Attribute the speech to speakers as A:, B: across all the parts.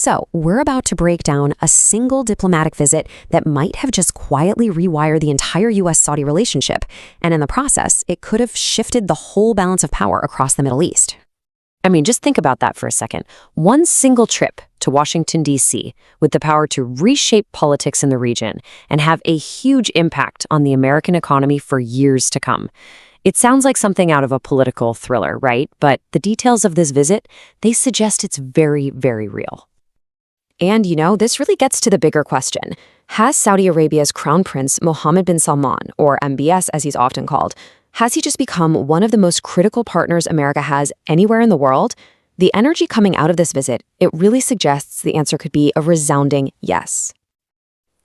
A: So, we're about to break down a single diplomatic visit that might have just quietly rewired the entire US-Saudi relationship, and in the process, it could have shifted the whole balance of power across the Middle East. I mean, just think about that for a second. One single trip to Washington, D.C., with the power to reshape politics in the region and have a huge impact on the American economy for years to come. It sounds like something out of a political thriller, right? But the details of this visit, they suggest it's very, very real. And, this really gets to the bigger question. Has Saudi Arabia's Crown Prince Mohammed bin Salman, or MBS as he's often called, has he just become one of the most critical partners America has anywhere in the world? The energy coming out of this visit, it really suggests the answer could be a resounding yes.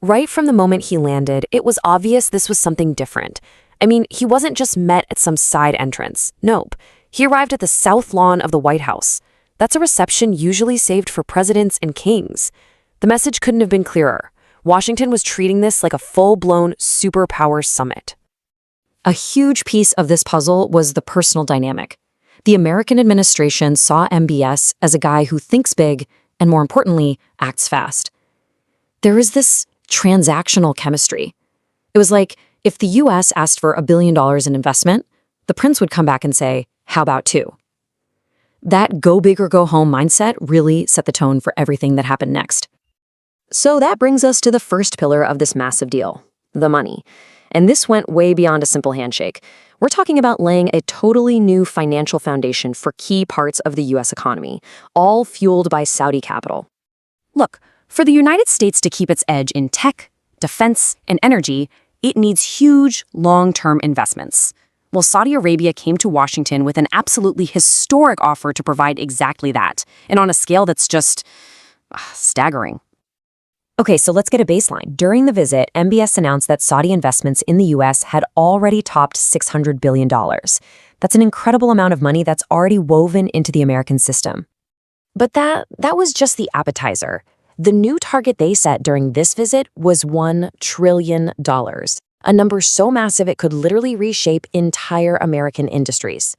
A: Right from the moment he landed, it was obvious this was something different. I mean, he wasn't just met at some side entrance. Nope. He arrived at the south lawn of the White House. That's a reception usually saved for presidents and kings. The message couldn't have been clearer. Washington was treating this like a full-blown superpower summit. A huge piece of this puzzle was the personal dynamic. The American administration saw MBS as a guy who thinks big and, more importantly, acts fast. There is this transactional chemistry. It was like if the U.S. asked for $1 billion in investment, the prince would come back and say, "How about two?" That go big or go home mindset really set the tone for everything that happened next. So that brings us to the first pillar of this massive deal, the money. And this went way beyond a simple handshake. We're talking about laying a totally new financial foundation for key parts of the U.S. economy, all fueled by Saudi capital. Look, for the United States to keep its edge in tech, defense, and energy, it needs huge, long-term investments. Well, Saudi Arabia came to Washington with an absolutely historic offer to provide exactly that, and on a scale that's just staggering. Okay, so let's get a baseline. During the visit, MBS announced that Saudi investments in the U.S. had already topped $600 billion. That's an incredible amount of money that's already woven into the American system. But that was just the appetizer. The new target they set during this visit was $1 trillion, a number so massive it could literally reshape entire American industries.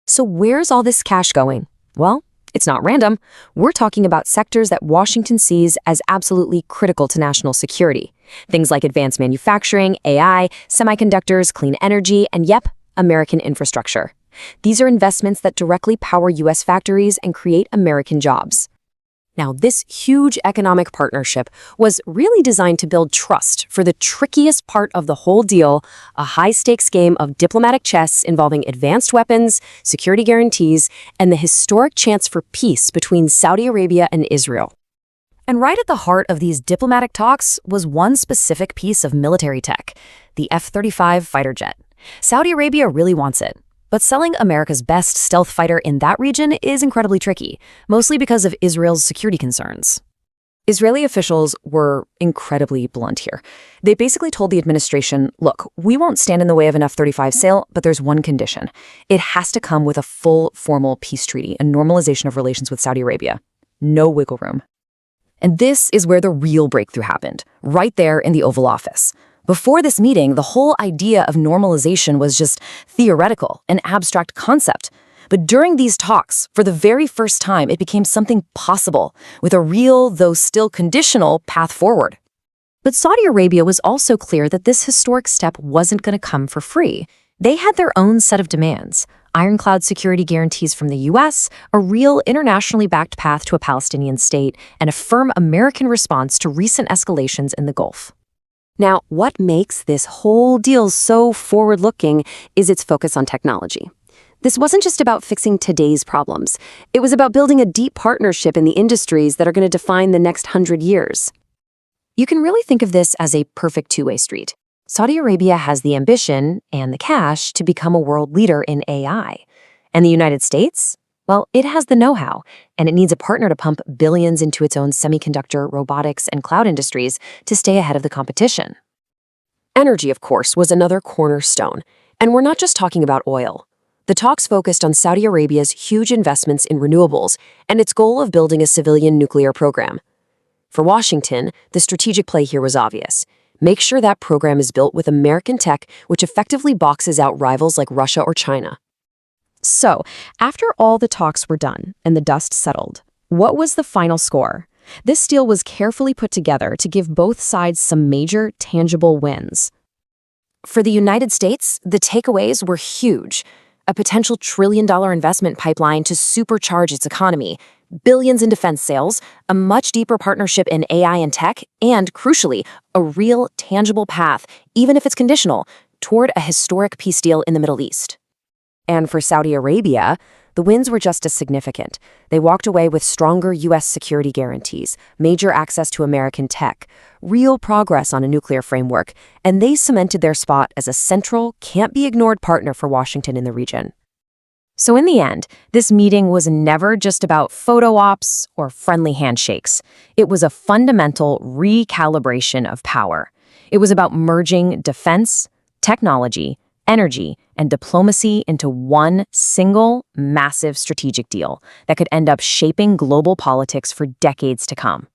A: So where's all this cash going? Well, it's not random. We're talking about sectors that Washington sees as absolutely critical to national security. Things like advanced manufacturing, AI, semiconductors, clean energy, and American infrastructure. These are investments that directly power U.S. factories and create American jobs. Now, this huge economic partnership was really designed to build trust for the trickiest part of the whole deal, a high-stakes game of diplomatic chess involving advanced weapons, security guarantees, and the historic chance for peace between Saudi Arabia and Israel. And right at the heart of these diplomatic talks was one specific piece of military tech, the F-35 fighter jet. Saudi Arabia really wants it. But selling America's best stealth fighter in that region is incredibly tricky, mostly because of Israel's security concerns. Israeli officials were incredibly blunt here. They basically told the administration, look, we won't stand in the way of an F-35 sale, but there's one condition. It has to come with a full formal peace treaty and normalization of relations with Saudi Arabia. No wiggle room. And this is where the real breakthrough happened, right there in the Oval Office. Before this meeting, the whole idea of normalization was just theoretical, an abstract concept. But during these talks, for the very first time, it became something possible, with a real, though still conditional, path forward. But Saudi Arabia was also clear that this historic step wasn't going to come for free. They had their own set of demands: ironclad security guarantees from the U.S., a real internationally backed path to a Palestinian state, and a firm American response to recent escalations in the Gulf. Now, what makes this whole deal so forward-looking is its focus on technology. This wasn't just about fixing today's problems. It was about building a deep partnership in the industries that are going to define the next 100 years. You can really think of this as a perfect two-way street. Saudi Arabia has the ambition and the cash to become a world leader in AI. And the United States? Well, it has the know-how, and it needs a partner to pump billions into its own semiconductor, robotics, and cloud industries to stay ahead of the competition. Energy, of course, was another cornerstone, and we're not just talking about oil. The talks focused on Saudi Arabia's huge investments in renewables and its goal of building a civilian nuclear program. For Washington, the strategic play here was obvious. Make sure that program is built with American tech, which effectively boxes out rivals like Russia or China. So, after all the talks were done and the dust settled, what was the final score? This deal was carefully put together to give both sides some major, tangible wins. For the United States, the takeaways were huge. A potential trillion-dollar investment pipeline to supercharge its economy, billions in defense sales, a much deeper partnership in AI and tech, and, crucially, a real, tangible path, even if it's conditional, toward a historic peace deal in the Middle East. And for Saudi Arabia, the wins were just as significant. They walked away with stronger U.S. security guarantees, major access to American tech, real progress on a nuclear framework, and they cemented their spot as a central, can't-be-ignored partner for Washington in the region. So in the end, this meeting was never just about photo ops or friendly handshakes. It was a fundamental recalibration of power. It was about merging defense, technology, energy, and diplomacy into one single, massive strategic deal that could end up shaping global politics for decades to come.